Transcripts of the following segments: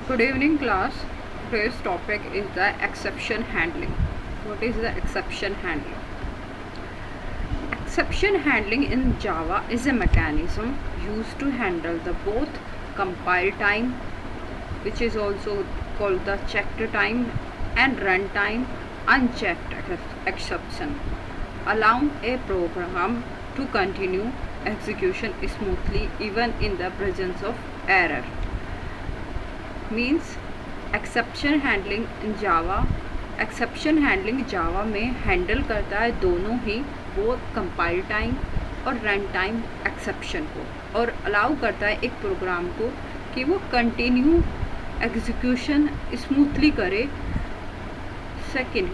Good evening, class. Today's topic is the exception handling. What is the exception handling? Exception handling in Java is a mechanism used to handle the both compile time, which is also called the checked time, and runtime unchecked exception, allowing a program to continue execution smoothly even in the presence of error. Means exception handling in Java, exception handling Java में handle करता है दोनों ही, वो compile time और run time exception को, और allow करता है एक प्रोग्राम को कि वो कंटिन्यू एग्जीक्यूशन स्मूथली करे. सेकेंड,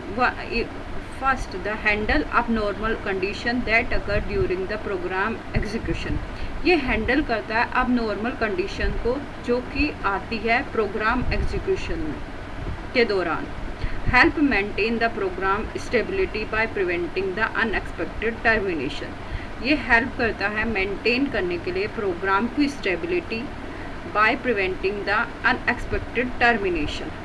फर्स्ट, द हैंडल अब normal condition that occur during the program execution. ये हैंडल करता है अब नॉर्मल कंडीशन को जो कि आती है प्रोग्राम एग्जीक्यूशन के दौरान. Help maintain the program stability by preventing the unexpected termination. ये हेल्प करता है मेंटेन करने के लिए प्रोग्राम की stability by preventing the unexpected termination.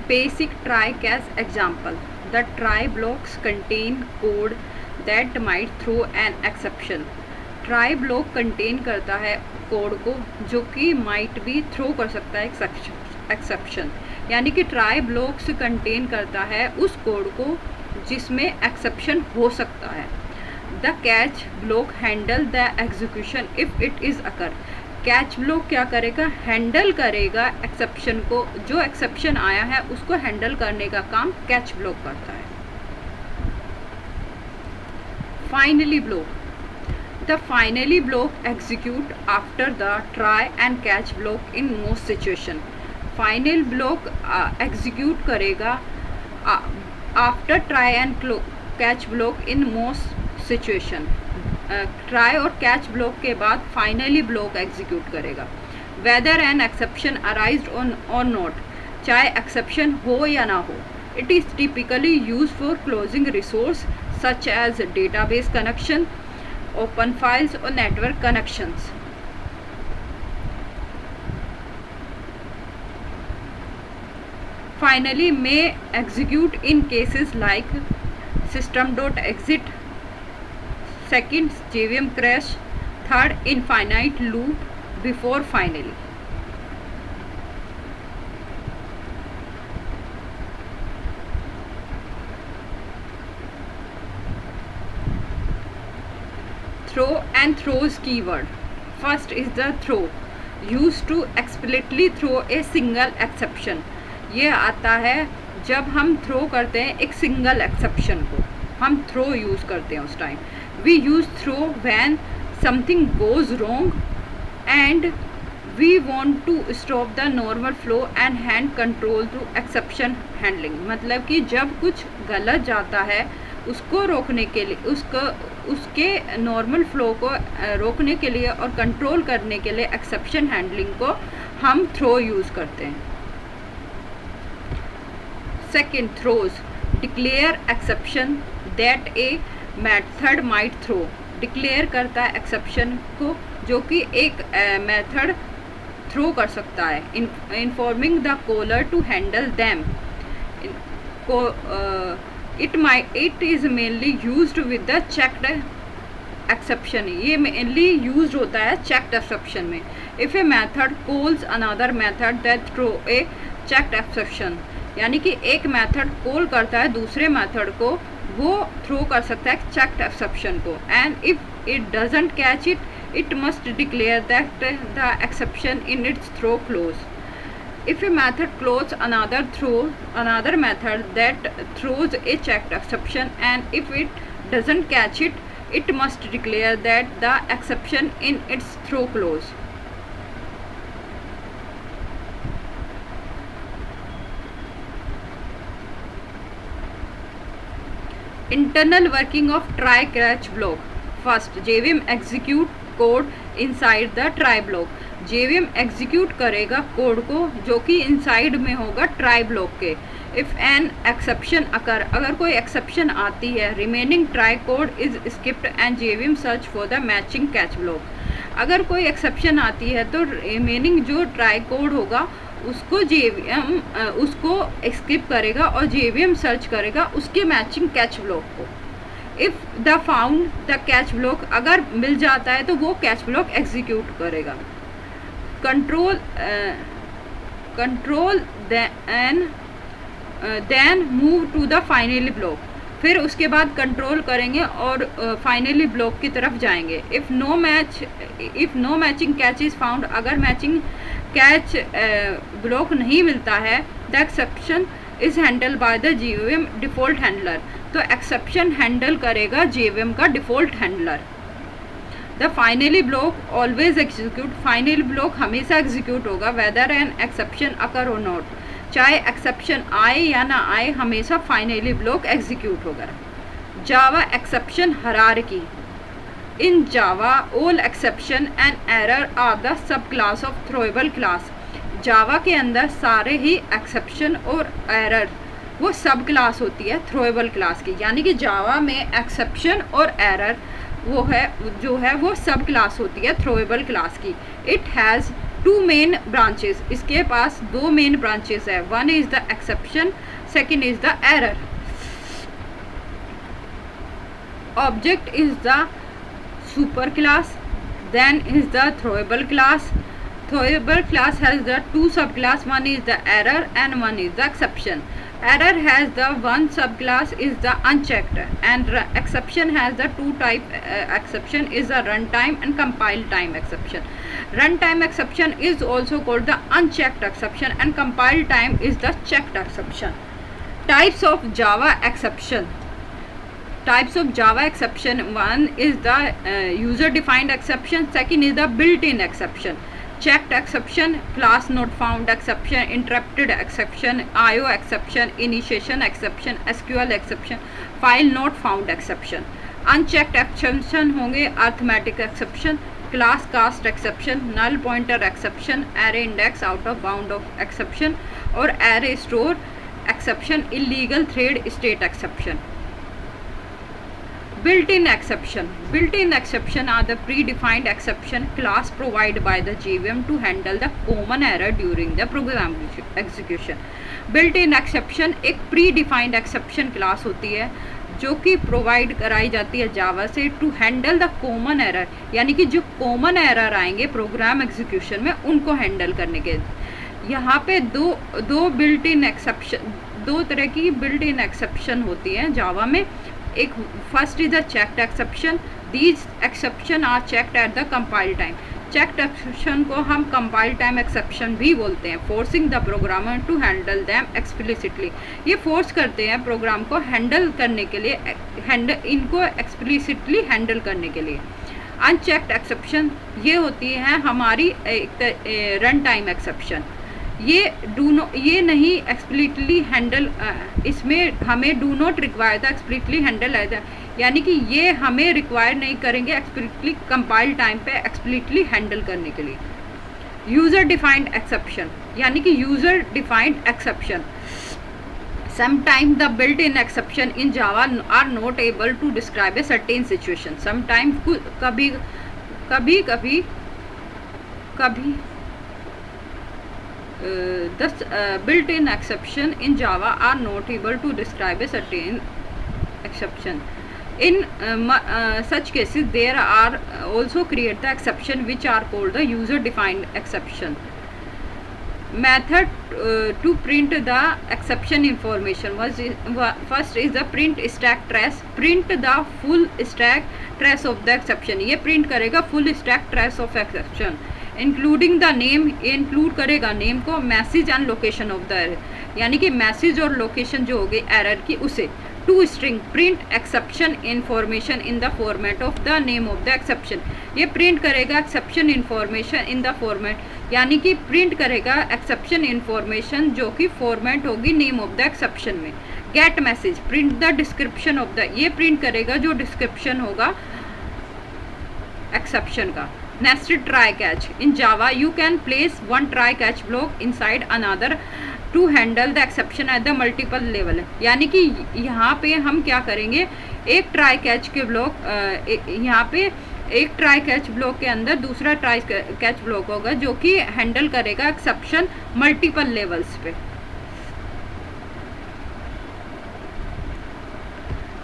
Basic try catch example. The try blocks contain code that might throw an exception. Try block contain करता है code को जो कि might भी थ्रो कर सकता है exception. यानी कि try blocks contain करता है उस कोड को जिसमें exception हो सकता है. The catch block handle the execution if it is occur. Catch block क्या करेगा? हैंडल करेगा एक्सेप्शन को, जो एक्सेप्शन आया है उसको हैंडल करने का काम कैच ब्लॉक करता है. Finally block. The finally block execute after the try and catch block in most situation. Final block execute करेगा after try and catch block in most situation. Try और कैच ब्लॉक के बाद finally block execute करेगा. Whether an exception arised और not, चाहे exception हो या ना हो. It is typically use for closing resource such as database connection, open files और network connections. Finally may execute in cases like system.exit. Second, JVM crash. Third, infinite loop before finally. Throw and throws keyword. First is the throw, used to explicitly throw a single exception. ये आता है जब हम throw करते हैं एक single exception को, हम थ्रो यूज़ करते हैं उस time. We use throw when something goes wrong and we want to stop the normal flow and hand control through exception handling. मतलब कि जब कुछ गलत जाता है उसको रोकने के लिए, उसके नॉर्मल फ्लो को रोकने के लिए और कंट्रोल करने के लिए एक्सेप्शन हैंडलिंग को हम थ्रो यूज़ करते हैं. Second, throws. Declare exception that a method might throw. Declare करता है एक्सेप्शन को जो कि एक मेथड थ्रो कर सकता है. Informing the caller to handle them. It is mainly used with the checked exception. ये मेनली यूज होता है चेक्ड एक्सेप्शन में. If a method calls another method that throw a checked exception, यानी कि एक मेथड कॉल करता है दूसरे मेथड को, वो थ्रो कर सकता है चेक्ड एक्सेप्शन को. And if it doesn't catch it, it must declare that the exception in its throw clause. If a method calls another method that throws a checked exception and if it doesn't catch it, it must declare that the exception in its throw clause. Internal working of try catch block. First, JVM execute code inside the try block. JVM execute करेगा code को जो कि inside में होगा try block के. If an exception occur, अगर कोई exception आती है, remaining try code is skipped and JVM search for the matching catch block. अगर कोई एक्सेप्शन आती है तो रिमेनिंग जो ट्राई कोड होगा उसको JVM उसको स्किप करेगा और JVM सर्च करेगा उसके मैचिंग कैच ब्लॉक को। If the found the catch block, अगर मिल जाता है तो वो कैच ब्लॉक एग्जीक्यूट करेगा। Control then move to the finally block, फिर उसके बाद कंट्रोल करेंगे और फाइनली ब्लॉक की तरफ जाएंगे। If no matching catch is found, अगर मैचिंग कैच ब्लॉक नहीं मिलता है, the exception is handle by the JVM default handler, तो एक्सेप्शन हैंडल करेगा JVM का default handler. The finally block always execute, finally block हमेशा एग्जीक्यूट होगा whether an exception occur or not, चाहे exception आए या ना आए हमेशा फाइनली ब्लॉक एग्जीक्यूट होगा। Java exception hierarchy, in Java all exception and error are the sub class of throwable class, Java के अंदर सारे ही एक्सेप्शन और एरर वो सब क्लास होती है थ्रोएबल क्लास की, यानी कि जावा में एक्सेप्शन और एरर वो है जो है वो सब क्लास होती है थ्रोएबल क्लास की। इट हैज़ 2 मेन ब्रांचेस, इसके पास 2 मेन ब्रांचेस है, one is the exception, second is the error. Object is the super class, then is the throwable class. Throwable class has the 2 subclass, one is the error and one is the exception. Error has the 1 subclass is the unchecked, and exception has the 2 type. Exception is the runtime and compile time exception. Runtime exception is also called the unchecked exception and compile time is the checked exception. Types of Java exception. Types of Java exception, one is the user defined exception, second is the built-in exception, checked exception, class not found exception, interrupted exception, IO exception, initiation exception, SQL exception, file not found exception. Unchecked exception होंगे arithmetic exception, class cast exception, null pointer exception, array index out of bound of exception और array store exception, illegal thread state exception. Built-in exception. Built-in exception are the predefined exception class provided by the JVM to handle the common error during the program execution. Built-in exception एक predefined exception class होती है जो कि provide कराई जाती है Java से to handle the common error, यानी कि जो कॉमन एरर आएंगे प्रोग्राम एग्जीक्यूशन में उनको हैंडल करने के। यहाँ पे दो बिल्ट इन एक्सेप्शन, 2 तरह की बिल्ट इन एक्सेप्शन होती है जावा में। एक first is the checked exception, these exception are checked at the compile time. Checked exception को हम कंपाइल टाइम एक्सेप्शन भी बोलते हैं। Forcing the programmer to handle them explicitly, ये फोर्स करते हैं प्रोग्राम को हैंडल करने के लिए, इनको एक्सप्लिसिटली हैंडल करने के लिए। अनचेक्ड एक्सेप्शन ये होती है हमारी रन टाइम एक्सेप्शन, ये नहीं एक्सप्लिसिटली हैंडल, इसमें हमें डू नॉट रिक्वायर था एक्सप्लिसिटली हैंडल है, यानी कि ये हमें रिक्वायर नहीं करेंगे एक्सप्लिसिटली कंपाइल टाइम पे एक्सप्लिसिटली हैंडल करने के लिए। यूज़र डिफाइंड एक्सेप्शन, यानी कि user defined exception, sometimes the built-in exception in Java are not able to describe a certain situation. Sometimes कभी the built-in exception in Java are not able to describe a certain exception. In such cases, there are also create the exception which are called the user-defined exception. Method to print the exception information was first is the print stack trace. Print the full stack trace of the exception. ये print करेगा full stack trace of exception, including the name, include करेगा name को, message and location of the error, यानी कि message और location जो होगी error की उसे। To string print exception information in the format of the name of the exception, ये प्रिंट करेगा exception information in the format, यानी कि प्रिंट करेगा एक्सेप्शन इन्फॉर्मेशन जो कि फॉर्मेट होगी नेम ऑफ द एक्सेप्शन में। Get message print the description of the, ये प्रिंट करेगा जो डिस्क्रिप्शन होगा एक्सेप्शन का। Nested try catch, in Java you can place one try catch block inside another to handle the exception at the multiple level, यानी कि यहाँ पे हम क्या करेंगे, एक ट्राई कैच के ब्लॉक यहाँ पे एक ट्राई कैच ब्लॉक के अंदर दूसरा ट्राई कैच ब्लॉक होगा जो कि हैंडल करेगा एक्सेप्शन मल्टीपल लेवल्स पे।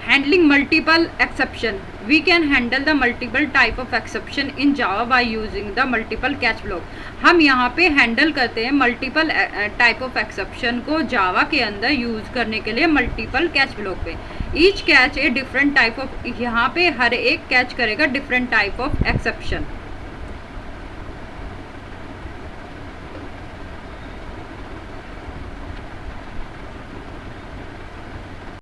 Handling multiple exception. We can handle the multiple type of exception in Java by using the multiple catch block. हम यहाँ पे हैंडल करते हैं मल्टीपल टाइप ऑफ एक्सेप्शन को जावा के अंदर यूज़ करने के लिए मल्टीपल कैच ब्लॉक पे। Each catch a different type of, यहाँ पे हर एक कैच करेगा डिफरेंट टाइप ऑफ एक्सेप्शन।